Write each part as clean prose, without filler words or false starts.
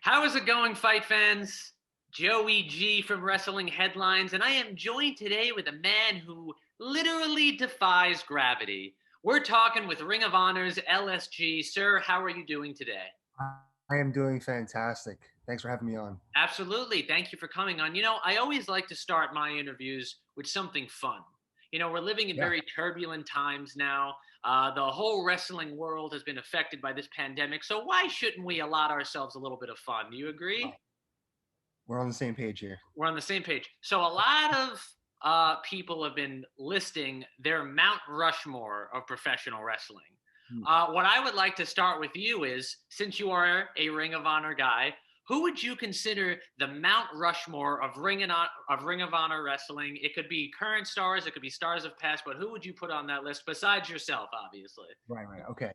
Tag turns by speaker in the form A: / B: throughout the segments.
A: How is it going, fight fans? Joey G from Wrestling Headlines, and I am joined today with a man who literally defies gravity. We're talking with Ring of Honor's LSG. Sir, how are you doing today?
B: I am doing fantastic. Thanks for having me on.
A: Absolutely. Thank you for coming on. I always like to start my interviews with something fun. We're living in
B: Yeah.
A: very turbulent times now. The whole wrestling world has been affected by this pandemic. So why shouldn't we allot ourselves a little bit of fun? Do you agree?
B: We're on the same page here.
A: We're on the same page. So a lot of people have been listing their Mount Rushmore of professional wrestling.
B: Hmm.
A: What I would like to start with you is, since you are a Ring of Honor guy, who would you consider the Mount Rushmore of Ring of Honor wrestling? It could be current stars, it could be stars of past, but who would you put on that list besides yourself, obviously?
B: Right. Okay.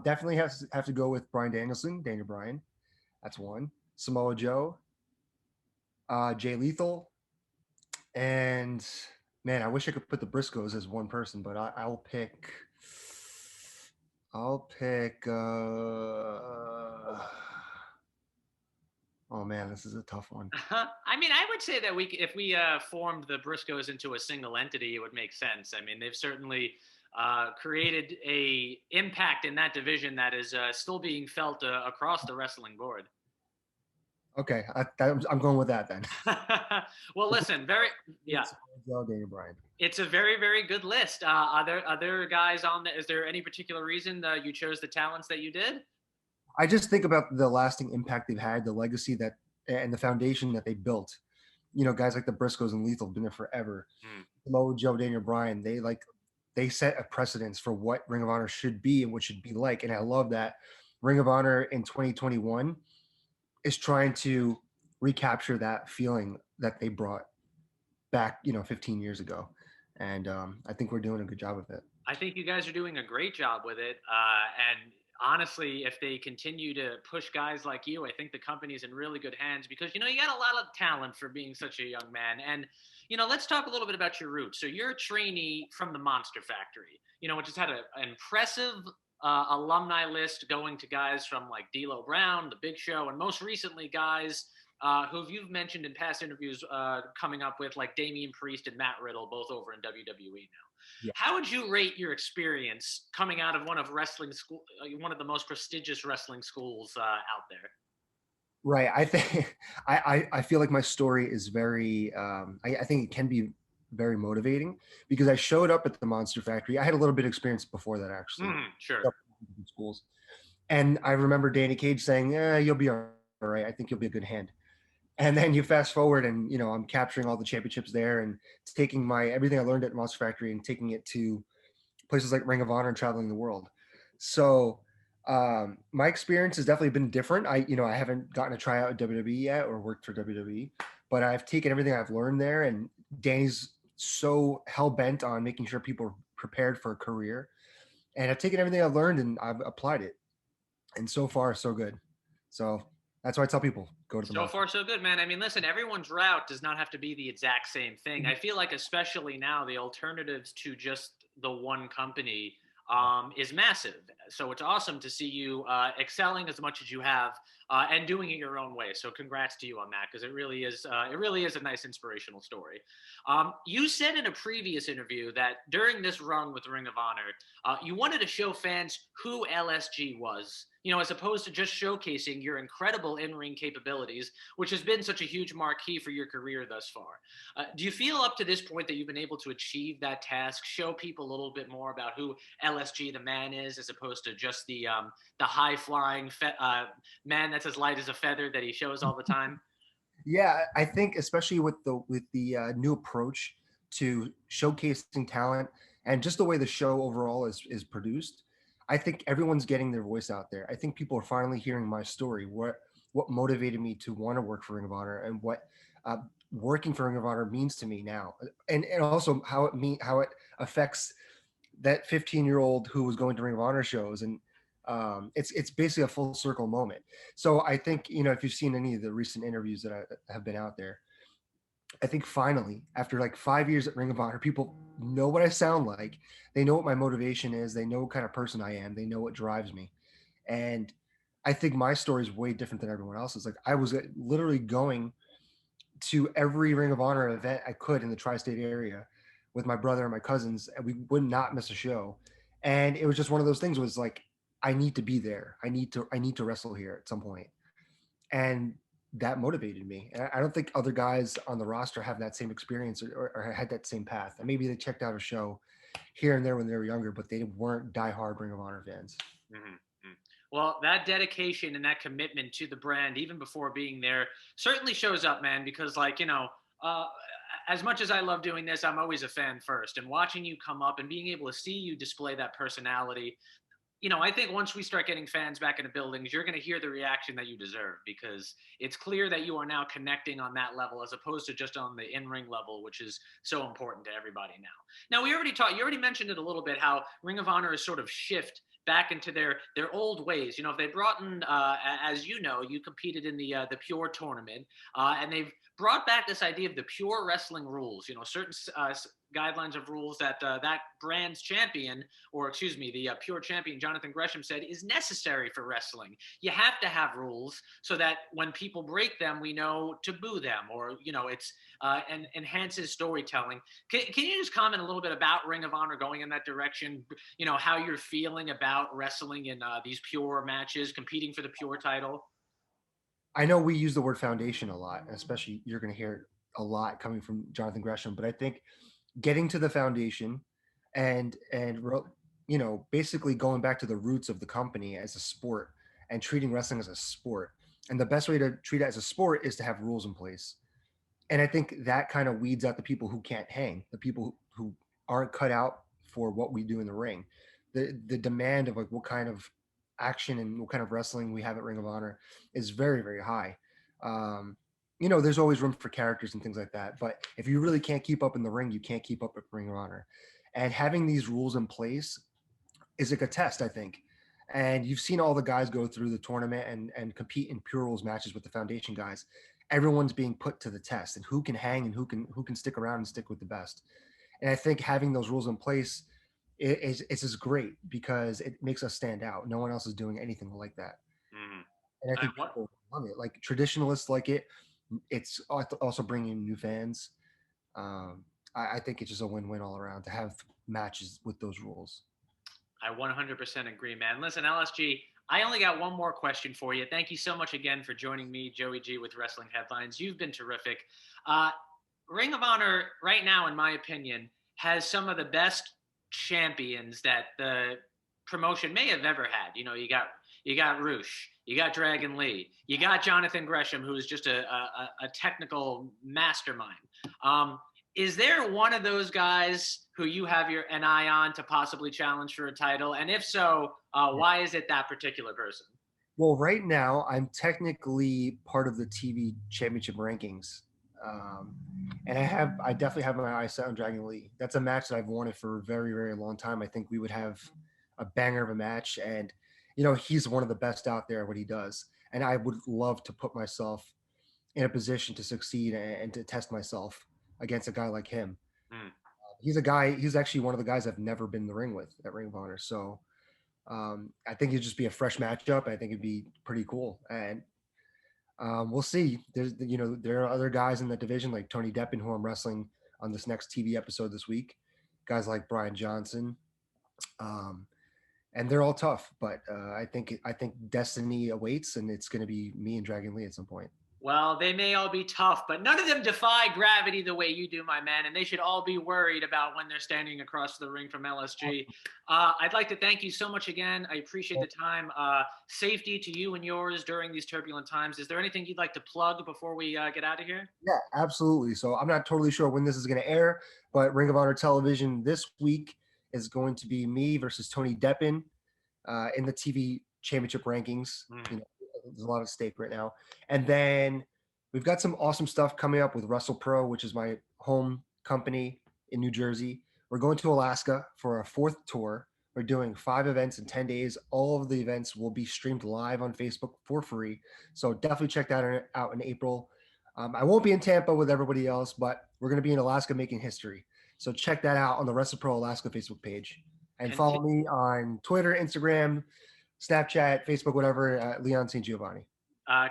B: Definitely have to go with Brian Danielson, Daniel Bryan. That's one. Samoa Joe, Jay Lethal, and man, I wish I could put the Briscoes as one person, but I'll pick. I'll pick. Oh man, this is a tough one.
A: I mean, I would say that if we formed the Briscoes into a single entity, it would make sense. I mean, they've certainly created a impact in that division that is still being felt across the wrestling board.
B: Okay, I'm going with that then.
A: Well, listen, very yeah,
B: Samoa Joe, Daniel Bryan.
A: it's a very very good list. Are there guys on there? Is there any particular reason you chose the talents that you did?
B: I just think about the lasting impact they've had, the legacy that, and the foundation that they built. Guys like the Briscoes and Lethal have been there forever.
A: Hmm.
B: Samoa Joe, Daniel Bryan, they set a precedence for what Ring of Honor should be and what should be like. And I love that Ring of Honor in 2021 is trying to recapture that feeling that they brought back, 15 years ago. And I think we're doing a good job of it.
A: I think you guys are doing a great job with it. And honestly, if they continue to push guys like you, I think the company's in really good hands because, you got a lot of talent for being such a young man. And, let's talk a little bit about your roots. So you're a trainee from the Monster Factory, which has had an impressive alumni list going to guys from like D'Lo Brown, The Big Show, and most recently guys who you've mentioned in past interviews coming up with like Damian Priest and Matt Riddle, both over in WWE now.
B: Yeah.
A: How would you rate your experience coming out of one of one of the most prestigious wrestling schools out there?
B: Right. I think I feel like my story is very I think it can be very motivating because I showed up at the Monster Factory. I had a little bit of experience before that actually.
A: Sure.
B: Schools. And I remember Danny Cage saying, "Yeah, you'll be all right. I think you'll be a good hand." And then you fast forward and I'm capturing all the championships there and taking my everything I learned at Monster Factory and taking it to places like Ring of Honor and traveling the world. So my experience has definitely been different. I haven't gotten to try out at WWE yet or worked for WWE, but I've taken everything I've learned there. And Danny's so hell bent on making sure people are prepared for a career. And I've taken everything I've learned and I've applied it. And so far, so good. So that's why I tell people go to the
A: So
B: monster.
A: far, so good, man. I mean, listen, everyone's route does not have to be the exact same thing. I feel like, especially now, the alternatives to just the one company is massive. So it's awesome to see you excelling as much as you have and doing it your own way. So congrats to you on that because it really is a nice inspirational story. You said in a previous interview that during this run with Ring of Honor, you wanted to show fans who LSG was. As opposed to just showcasing your incredible in-ring capabilities, which has been such a huge marquee for your career thus far. Do you feel up to this point that you've been able to achieve that task, show people a little bit more about who LSG the man is, as opposed to just the high-flying man that's as light as a feather that he shows all the time?
B: Yeah, I think especially with the new approach to showcasing talent and just the way the show overall is produced, I think everyone's getting their voice out there. I think people are finally hearing my story, what motivated me to want to work for Ring of Honor, and what working for Ring of Honor means to me now, and also how it affects that 15-year-old who was going to Ring of Honor shows, and it's basically a full circle moment. So I think if you've seen any of the recent interviews that have been out there, I think finally after like 5 years at Ring of Honor, people know what I sound like. They know what my motivation is. They know what kind of person I am. They know what drives me, and I think my story is way different than everyone else's. Like I was literally going to every Ring of Honor event I could in the tri-state area with my brother and my cousins, and we would not miss a show. And it was just one of those things. Was like, I need to be there. I need to wrestle here at some point, and that motivated me. And I don't think other guys on the roster have that same experience or had that same path. And maybe they checked out a show here and there when they were younger, but they weren't diehard Ring of Honor fans.
A: Mm-hmm. Well, that dedication and that commitment to the brand, even before being there, certainly shows up, man. Because, like, as much as I love doing this, I'm always a fan first. And watching you come up and being able to see you display that personality, I think once we start getting fans back into buildings, you're going to hear the reaction that you deserve, because it's clear that you are now connecting on that level as opposed to just on the in-ring level, which is so important to everybody now. Now, you already mentioned it a little bit, how Ring of Honor is sort of shift back into their old ways. If they brought in, as you competed in the Pure tournament, and they've brought back this idea of the pure wrestling rules. Certain guidelines of rules that that brand's champion, or excuse me, the Pure champion Jonathan Gresham said is necessary for wrestling. You have to have rules so that when people break them, we know to boo them, or it's and enhances storytelling. Can you just comment a little bit about Ring of Honor going in that direction? How you're feeling about wrestling in these Pure matches, competing for the Pure title.
B: I know we use the word foundation a lot, especially you're going to hear it a lot coming from Jonathan Gresham, but I think getting to the foundation and basically going back to the roots of the company as a sport and treating wrestling as a sport. And the best way to treat it as a sport is to have rules in place. And I think that kind of weeds out the people who can't hang, the people who aren't cut out for what we do in the ring. The demand of like what kind of action and what kind of wrestling we have at Ring of Honor is very, very high. There's always room for characters and things like that. But if you really can't keep up in the ring, you can't keep up at Ring of Honor. And having these rules in place is like a test, I think. And you've seen all the guys go through the tournament and compete in pure rules matches with the foundation guys. Everyone's being put to the test, and who can hang and who can stick around and stick with the best. And I think having those rules in place is just great because it makes us stand out. No one else is doing anything like that.
A: Mm-hmm.
B: And I think people love it. Like traditionalists like it. It's also bringing new fans. I think it's just a win-win all around to have matches with those rules.
A: I 100% agree, man. Listen, LSG, I only got one more question for you. Thank you so much again for joining me, Joey G, with Wrestling Headlines. You've been terrific. Ring of Honor, right now, in my opinion, has some of the best champions that the promotion may have ever had. You got Roosh, you got Dragon Lee, you got Jonathan Gresham, who is just a technical mastermind. Is there one of those guys who you have an eye on to possibly challenge for a title? And if so, why is it that particular person?
B: Well, right now, I'm technically part of the TV championship rankings. And I definitely have my eyes set on Dragon Lee. That's a match that I've wanted for a very, very long time. I think we would have a banger of a match. And, he's one of the best out there at what he does. And I would love to put myself in a position to succeed and to test myself against a guy like him. He's actually one of the guys I've never been in the ring with at Ring of Honor. So I think it'd just be a fresh matchup. I think it'd be pretty cool. And we'll see. There are other guys in the division like Tony Deppen, who I'm wrestling on this next TV episode this week. Guys like Brian Johnson. And they're all tough, but I think destiny awaits, and it's going to be me and Dragon Lee at some point.
A: Well, they may all be tough, but none of them defy gravity the way you do, my man. And they should all be worried about when they're standing across the ring from LSG. I'd like to thank you so much again. I appreciate the time. Safety to you and yours during these turbulent times. Is there anything you'd like to plug before we get out of here?
B: Yeah, absolutely. So I'm not totally sure when this is going to air, but Ring of Honor Television this week is going to be me versus Tony Deppen in the TV championship rankings. There's a lot at stake right now. And then we've got some awesome stuff coming up with WrestlePro, which is my home company in New Jersey. We're going to Alaska for a 4th tour. We're doing 5 events in 10 days. All of the events will be streamed live on Facebook for free. So definitely check that out in April. I won't be in Tampa with everybody else, but we're going to be in Alaska making history. So check that out on the WrestlePro Alaska Facebook page. And follow me on Twitter, Instagram, Snapchat, Facebook, whatever, Leon St. Giovanni.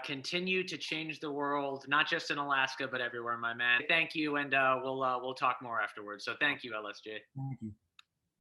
A: Continue to change the world, not just in Alaska, but everywhere, my man. Thank you, and we'll talk more afterwards. So thank you, LSJ.
B: Thank you.